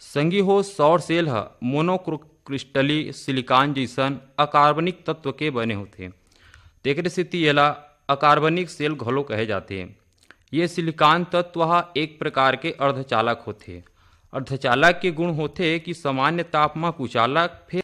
संगी हो सौर सेल ह मोनोक्रिस्टली सिलिकॉन जैसन अकार्बनिक तत्व के बने होते। तेकरे सेती एला अकार्बनिक सेल घलो कहे जाते। ये सिलिकॉन तत्व ह एक प्रकार के अर्धचालक होते। अर्धचालक के गुण होते कि सामान्य ताप में कुचालक फिर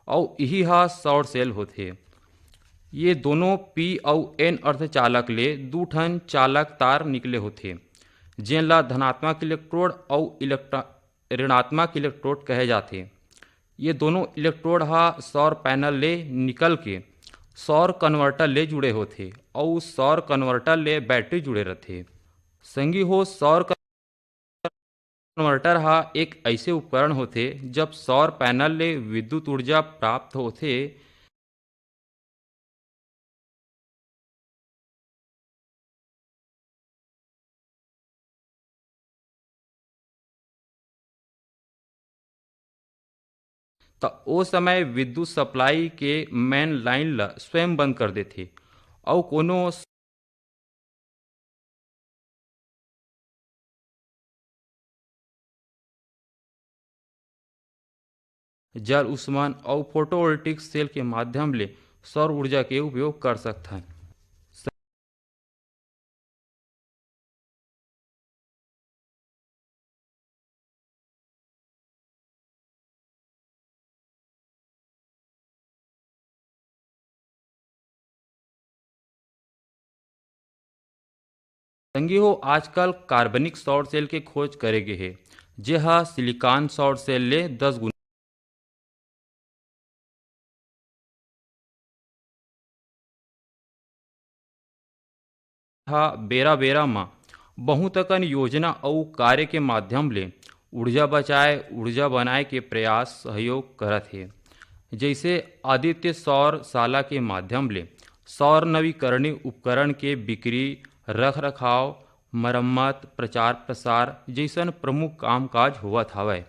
और यही हा सौर सेल होते। ये दोनों पी और एन अर्धचालक ले दू ठन चालक तार निकले होते, जेन ला धनात्मक इलेक्ट्रोड और ऋणात्मक इलेक्ट्रोड कहे जाते। ये दोनों इलेक्ट्रोड हा सौर पैनल ले निकल के सौर कन्वर्टर ले जुड़े होते और सौर कन्वर्टर ले बैटरी जुड़े रहते। संगी हो सौर कन्वर्टर हा एक ऐसे उपकरण होते जब सौर पैनल ले विद्युत ऊर्जा प्राप्त होते तो ओ समय विद्युत सप्लाई के मेन लाइन ला स्वयं बंद कर देते और कोनो जल उष्मन और फोटोवोल्टिक सेल के माध्यम ले सौर ऊर्जा के उपयोग कर सकते हैं। संगी हो आजकल कार्बनिक सौर सेल के खोज करे गए है, जे हा सिलिकॉन सौर सेल ले 10 गुना हा बेरा बेरा में बहुत अकन योजना और कार्य के माध्यम ले ऊर्जा बचाए ऊर्जा बनाए के प्रयास सहयोग करत है। जैसे आदित्य सौर शाला के माध्यम ले सौर नवीकरणीय उपकरण के बिक्री रख रखाव मरम्मत प्रचार प्रसार जैसन प्रमुख कामकाज हुआ हवय।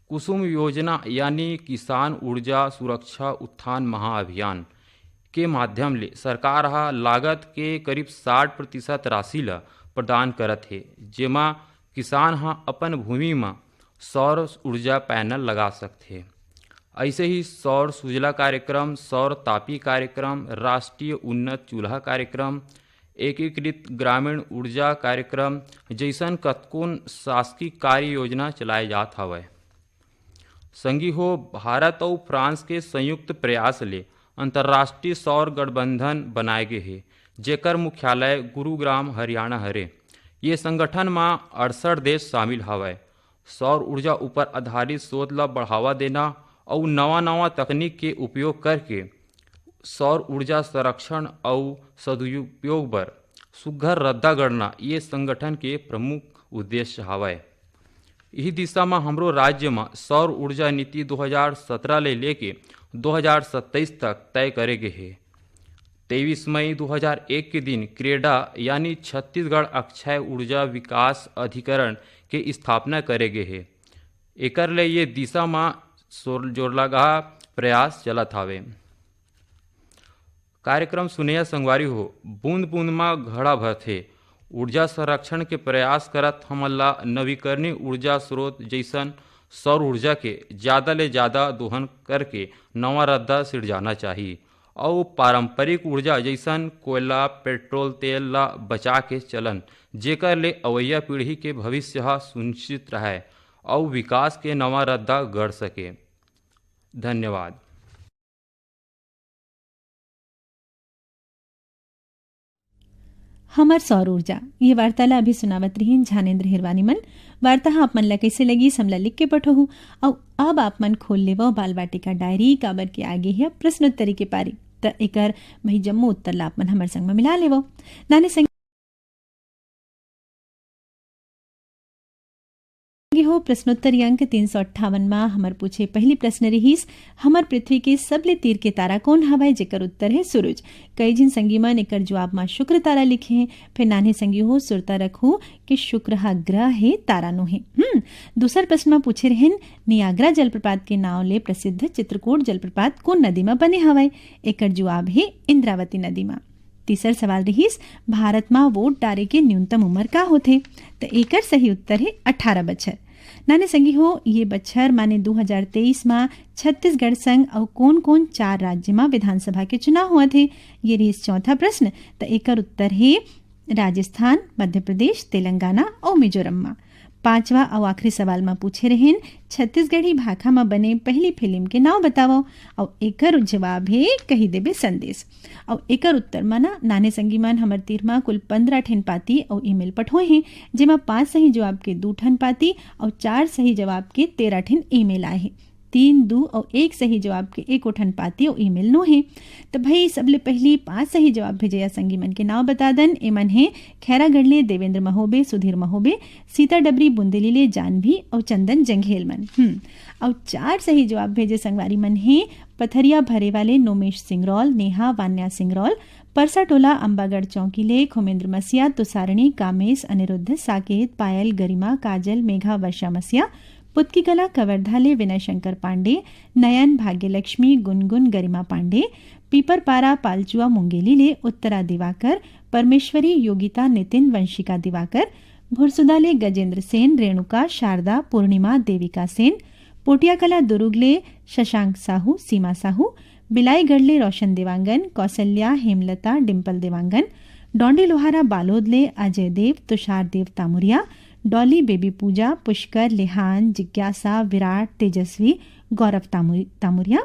कुसुम योजना यानी किसान ऊर्जा सुरक्षा उत्थान महाअभियान के माध्यम ले सरकार हा लागत के करीब 60% राशि ला प्रदान करत है, जेमा किसान हा अपन भूमि में सौर ऊर्जा पैनल लगा सकते। ऐसे ही सौर सुजला कार्यक्रम सौर तापी कार्यक्रम राष्ट्रीय उन्नत चूल्हा कार्यक्रम एकीकृत ग्रामीण ऊर्जा कार्यक्रम जैसन कतकोन शासकीय कार्य योजना चलाए जात हवय। संगी हो भारत और फ्रांस के संयुक्त प्रयास ले अंतर्राष्ट्रीय सौर गठबंधन बनाए गए है, जेकर मुख्यालय गुरुग्राम हरियाणा हरे। ये संगठन में 68 देश शामिल हवय। सौर ऊर्जा ऊपर आधारित शोध ला बढ़ावा देना और नवा नवा तकनीक के उपयोग करके सौर ऊर्जा संरक्षण और सदुपयोग पर सुघ्घर रद्दा गणना ये संगठन के प्रमुख उद्देश्य हवय। यही दिशा में हमरो राज्य में सौर ऊर्जा नीति 2017 ले लेके 2027 तक तय करे गए है। 23 मई 2001 के दिन क्रेडा यानी छत्तीसगढ़ अक्षय ऊर्जा विकास अधिकरण के स्थापना करे गए है। एकर ले ये दिशा में जोरलगा प्रयास चलत हवे। कार्यक्रम सुनेया संगवारी हो बूंद बूंद में घड़ा भरथे ऊर्जा संरक्षण के प्रयास करत हमन ला नवीकरणीय ऊर्जा स्रोत जैसन सौर ऊर्जा के ज़्यादा ले ज़्यादा दोहन करके नवा रद्दा सिरजाना चाहिए और पारंपरिक ऊर्जा जैसन कोयला पेट्रोल तेल ला बचा के चलन, जेकर ले अवैया पीढ़ी के भविष्य हा सुनिश्चित रहे और विकास के नवा रद्दा गढ़ सके। धन्यवाद। हमर सौर ऊर्जा ये वार्ताला अभी सुनावत रही झानेन्द्र हिरवानी मन। वार्ता आप मन ला कैसे लगी समला लिख के पठोहू और अब आप मन खोल लेवो बाल बाटिका डायरी काबर के आगे है प्रश्नोत्तरी के पारी त एकर भई जम्मो उत्तर ला आप मन हमर संग में मिला लेवो। नाने संग हो प्रश्नोत्तरी अंक 358 में हमर पूछे पहली प्रश्न रहीस हमर पृथ्वी के सबले तीर के तारा कौन हवाए, जेकर उत्तर है सूरज। कई जिन संगी मन एकर जवाब में शुक्र तारा लिखे हैं। फिर नान्हे संगी हो सुरता रखू कि शुक्र हा ग्रह है, तारा नो है। दूसर प्रश्न में पूछे रहन नियाग्रा जलप्रपात के नाव ले प्रसिद्ध चित्रकूट जलप्रपात कौन नदी में बने हवाए, एकर जवाब है इंद्रावती नदी में। तीसर सवाल रहीस भारत में वोट डारे के न्यूनतम उम्र का होथे, तो एकर सही उत्तर है 18 बछर। नाने संगी हो ये बछर माने 2023 में छत्तीसगढ़ संग और कौन कौन 4 राज्य में विधानसभा के चुनाव हुआ थे। ये रहीस चौथा प्रश्न, तो एकर उत्तर है राजस्थान, मध्य प्रदेश, तेलंगाना और मिजोरम में। पांचवा और आखिरी सवाल में पूछे रहें छत्तीसगढ़ी भाषा में बने पहली फिल्म के नाम बताओ, और एकर जवाब है कही देबे संदेश। और एकर उत्तर में नाने संगी मन हमर तीर में कुल 15 ठन पाती और ईमेल पठोए हैं, जेमा 5 सही जवाब के 2 ठन पाती और 4 सही जवाब के 13 ठन ईमेल आए हैं। 3, 2 और 1 सही जवाब के 1 ठन पाती और ईमेल नो है। तो भाई सबले पहली 5 सही जवाब भेजे या संगी मन के नाम बता दन। एमन है खैरागढ़ ले देवेंद्र महोबे, सुधीर महोबे, सीता डबरी बुंदेली ले जानवी और चंदन जंघेल मन। और 4 सही जवाब भेजे संगवारी मन है पथरिया भरे वाले नोमेश सिंगरौल, नेहा वान्या सिंगरौल, परसा टोला अंबागढ़ चौकी ले खुमेंद्र मसिया, तुसारणी, कामेश, अनिरुद्ध, साकेत, पायल, गरिमा, काजल, मेघा, वर्षा मसिया, पुतकी कला कवर्धा ले विनय शंकर पांडे, नयन, भाग्यलक्ष्मी, गुनगुन, गरिमा पांडे, पीपरपारा पालचुआ मुंगेली ले उत्तरा दिवाकर, परमेश्वरी, योगिता, नितिन, वंशिका दिवाकर, भुरसुदा ले गजेंद्र सेन, रेणुका, शारदा, पूर्णिमा, देविका सेन, पोटियाकला दुर्ग ले शशांक साहू, सीमा साहू, बिलाईगढ़ ले रोशन देवांगन, कौशल्या, हेमलता, डिम्पल देवांगन, डोंडी लोहारा बालोद ले अजय देव, तुषार देव तामुरिया, डॉली, बेबी पूजा, पुष्कर, लिहान, जिज्ञासा, विराट, तेजस्वी, गौरव तामुरिया,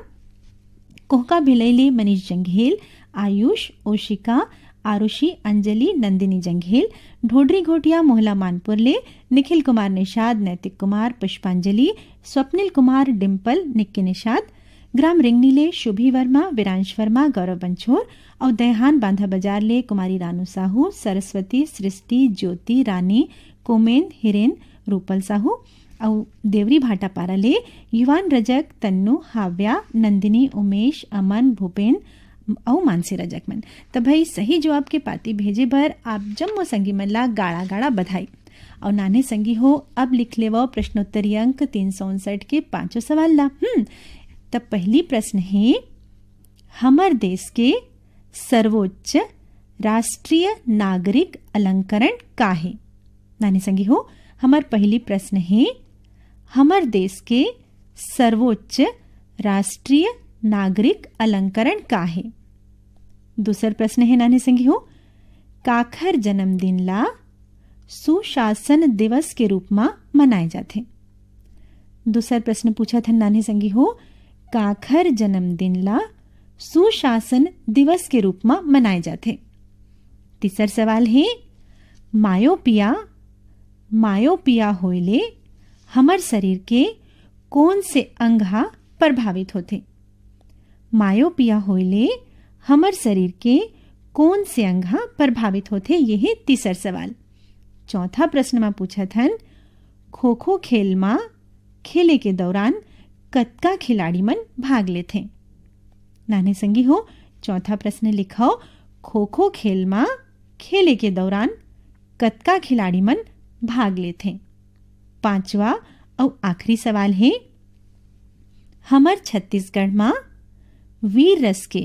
कोहका भिलैले मनीष जंघेल, आयुष, ओशिका, आरुषि, अंजलि, नंदिनी जंघेल, ढोडरी घोटिया, मोहला मानपुर ले निखिल कुमार निषाद, नैतिक कुमार, पुष्पांजलि, स्वप्निल कुमार, डिम्पल, निक्की निषाद, ग्राम रिंगनी ले शुभी वर्मा, विरांश वर्मा, गौरव बंछोर और दहहान बांधा बाजार ले कुमारी रानू साहू, सरस्वती, सृष्टि, ज्योति, रानी, कोमेन, हिरेन, रूपल साहू और देवरी भाटापारा ले युवान, रजक, तन्नू, हाव्या, नंदिनी, उमेश, अमन, भूपेन और मानसी रजक मन। तो भाई सही जवाब के पाती भेजे बर आप जम्मो संगी मन ला गाड़ा गाड़ा बधाई। और नाने संगी हो अब लिख ले वो प्रश्नोत्तरी अंक 359 के 5 सवाल ला। तब पहली प्रश्न है हमर देश के सर्वोच्च राष्ट्रीय नागरिक अलंकरण का है। नानी संगी हो हमार पहली प्रश्न है हमर देश के सर्वोच्च राष्ट्रीय नागरिक अलंकरण का है। दूसर प्रश्न है नानी संगी हो काखर जन्मदिन ला सुशासन दिवस के रूप में मनाए जाते। दूसर प्रश्न पूछा था नानी संगी हो काखर जन्मदिन ला सुशासन दिवस के रूप में मनाए जाते। तीसर सवाल है मायोपिया होइले हमर शरीर के कौन से अंग प्रभावित होते। मायोपिया होइले हमर शरीर के कौन से अंग प्रभावित होते, ये है तीसर सवाल। चौथा प्रश्न में पूछा था खो खो खेल में खेले के दौरान कतका खिलाड़ी मन भाग लेते। नाने संगी हो चौथा प्रश्न लिखाओ खो खो खेल में खेले के दौरान कतका खिलाड़ी मन भाग लेते। पांचवा और आखिरी सवाल है हमर छत्तीसगढ़ में वीर रस के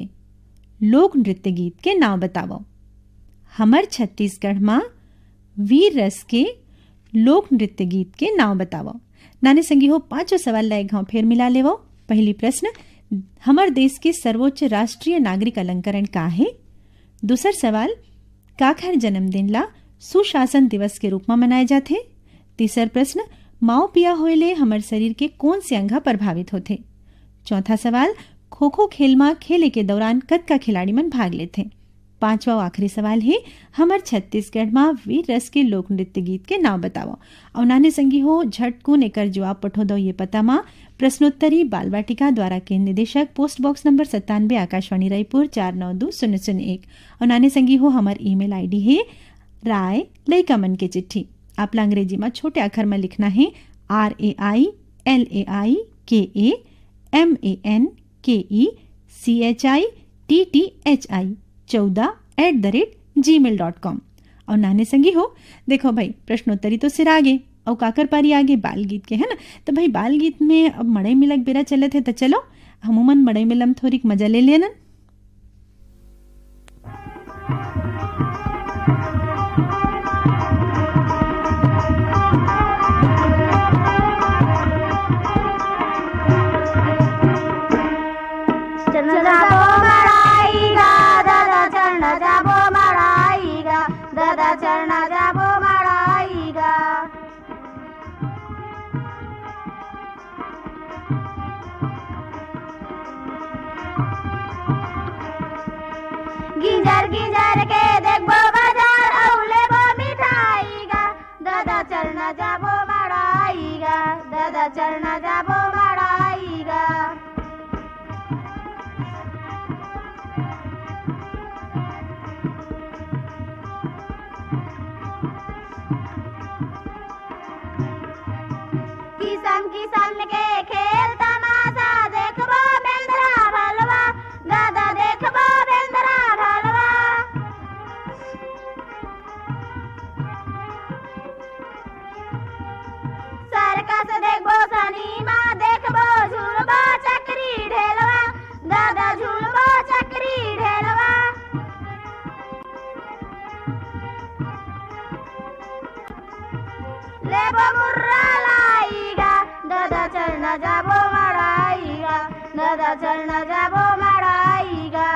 लोक नृत्य गीत के नाम बताओ। हमर छत्तीसगढ़ में वीर रस के लोक नृत्य गीत के नाम बताओ। नाने संगी हो 5 सवाल लाए घाव फेर मिला लेवो। पहली प्रश्न हमर देश के सर्वोच्च राष्ट्रीय नागरिक अलंकरण का है। दूसर सवाल काखर जन्मदिन ला सुशासन दिवस के रूप में मनाए जाते। तीसर प्रश्न माओ पिया होइले हमर शरीर के कौन से अंग प्रभावित होते। चौथा सवाल खो खो खेल में खेले के दौरान कतका खिलाड़ी मन भाग लेते। पांचवा और आखिरी सवाल है हमर छत्तीसगढ़ में वीर रस के लोक नृत्य गीत के नाम बताओ। और नाने संगी हो झटकुन एकर जवाब पठो दो ये पता मा प्रश्नोत्तरी बाल वाटिका द्वारा के निदेशक post box number 97 Akashvani Raipur 492001। और नाने संगी हो हमार ईमेल आईडी है राय लइका मन के चिट्ठी। आप अंग्रेजी में छोटे अक्षर में लिखना है RAILAIKAMANKECHI14@gmail.com। और नाने संगी हो देखो भाई प्रश्नोत्तरी तो सिर आगे और काकर पारी आगे बाल गीत के है ना। तो भाई बाल गीत में अब मड़ई मिलक बेरा चलत है तो चलो हमूमन मड़ई मिलम थोड़ी मजा ले लेना। गिंजर गिंजर के देखबो बाजार औले बो मिठाई गा दादा चलना जाबो मड़ाई गा दादा चलना जाबो मड़ाई गा। किसान किसान के खेल तमाशा देखबो बेंदरा भलवा दादा देखबो बेंदरा भलवा। सरकस देखबो सनीमा देखबो झूलबो चक्री ढेलवा दादा झूलबो चक्री ढेलवा। लेबो मुर्रा लाईगा दादा चलना जाबो मड़ाईगा दादा चलना जाबो मड़ाईगा।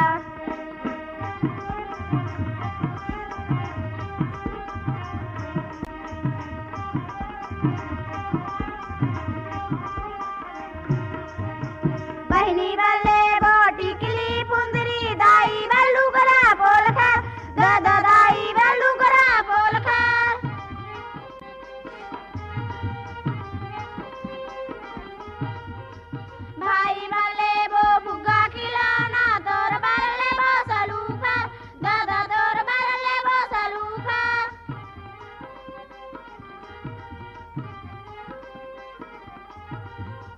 बहनी बल्ले बो टिकली पुंदरी दाई बल्लू करा बोल खा दादा दाई बल्लू करा बोल खा। भाई बल्ले बो फुग्गा खिलाना तोर बल्ले बो सलूफा दादा तोर बल्ले बो सलूफा।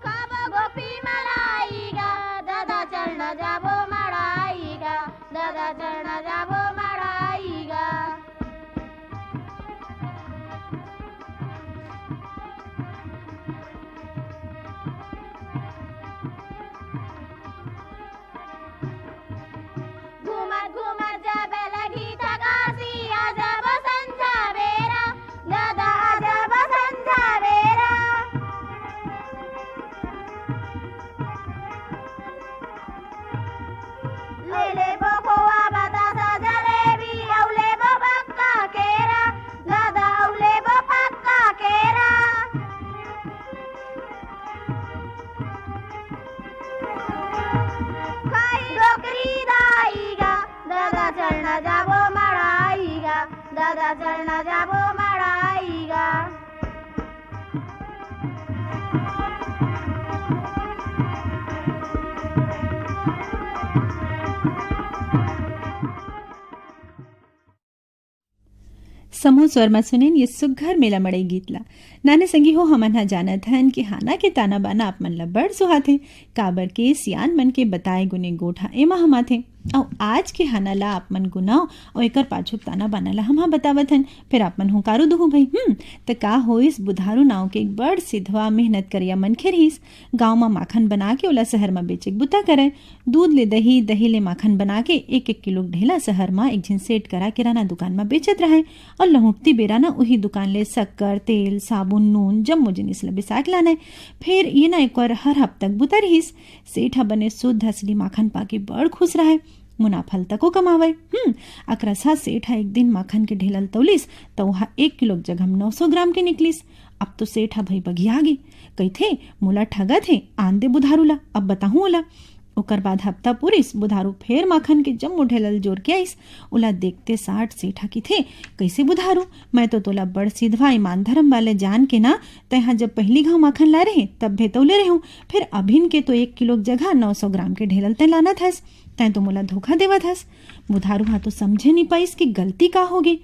खाबो गोपी मलाईगा दादा चलना जाबो मड़ाईगा दादा चलना जाबो मड़ाईगा। घूमत घूमत जाबे लगी थकासी आ जाबो संझा बेरा दादा आ जाबो संझा बेरा। ले ले बो खोआ बतासा जलेबी औले बो पक्का केरा दादा औले बो पक्का केरा। खाई डोकरी दाईगा दादा चलना जाबो मड़ाईगा दादा चलना जाबो मड़ाईगा। समूह स्वर में सुनेन ये सुघर मेला मड़ई गीतला। नाने संगी हो हमन हा जानत हन कि हाना के ताना बाना आप मन ला बड़ सुहाथे काबर के सियान मन के बताए गुने गोठा एमा हमाथे। और आज के हाना ला आप मन गुनाव और एकर पाछू ताना बाना ला हम बतावत हन। फिर आप मन हुकारू दुहु भाई त का होइस बुधारू नाव के एक बड़ सिधवा मेहनत करिया मनखे रहिस। गांव में माखन बना के ओला शहर में बेचे बुता करे। दूध ले दही दही ले माखन बना के 1-1 किलो ढेला शहर में एक झिन सेट करा किराना दुकान में बेचत रहे। और लहुटती बेरा ना उही दुकान ले शक्कर तेल साबुन नून जम्मो जिनिस ला बिसाक लाने। फिर ये ना एक हर हफ्तक बुता रहिस। सेठ बने शुद्ध असली माखन पाके बड़ खुश रहे। मुनाफा तको कमावे। अकरसा सेठ एक दिन माखन के ढेलल तौलिस तो वहाँ 1 किलो जगह 900 ग्राम के निकलिस। अब तो सेठ भाई बघिया गे कही थे मोला ठगा थे आन दे बुधारू ला अब बताहूँ ओला। ओकर बाद हफ्ता पुरिस बुधारू फेर माखन के जम्मो ढेलल जोर के आइस। ओला देखते 60 सेठा की थे कैसे बुधारू मैं तो तोला बड़ सिधवा ईमान धर्म वाले जान के ना तहाँ जब पहली घाव माखन ला रहे तब भेतौले रहूं। फिर अभिन के तो 1 किलो जगह 900 ग्राम के ढेलल ते लाना थस। तैं तो मोला धोखा देवत हस। बुधारू हा तो समझे नहीं पाइस कि गलती का होगी।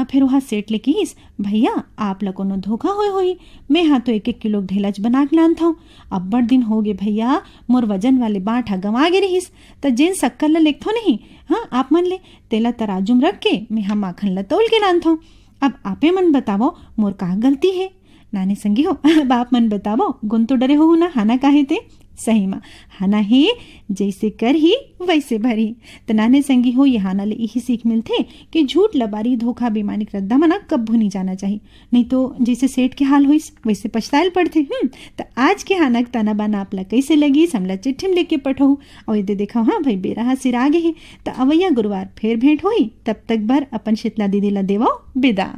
फिर वहाँ सेठ ले कहिस, भैया आप ला कोनो धोखा होई, मैं हाँ तो 1-1 किलो ढेलच बना के लान था। अब्बड़ दिन हो गे भैया, मोर वजन वाले बाँट गंवा गे रहिस, त जेन शक्कर ला लेखथो नहीं, हाँ आप मन ले तेला तराजू में रख के मैं हाँ माखन ला तोल के लान था। अब आपे मन बतावो मोर का गलती है। नाने संगी हो, अब आप मन बतावो, गुन तो डरे हो ना हाना काहे ते। सही माँ हाना ही जैसे कर ही वैसे भरी। तो नाने संगी हो ये हाना ले यही सीख मिलते कि झूठ लबारी धोखा बेमानी रद्दा मना कब्बू नहीं जाना चाहिए, नहीं तो जैसे सेठ के हाल होइस वैसे पछतायल पड़ते। तो आज के हानक तना बाना आपला कैसे लगी समला चिट्ठी में लिख के पठो और ये देखा हाँ भाई बेरा सिर आगे है। तो अवैया गुरुवार फिर भेंट हुई, तब तक भर अपन शीतला दीदी ला देवो विदा।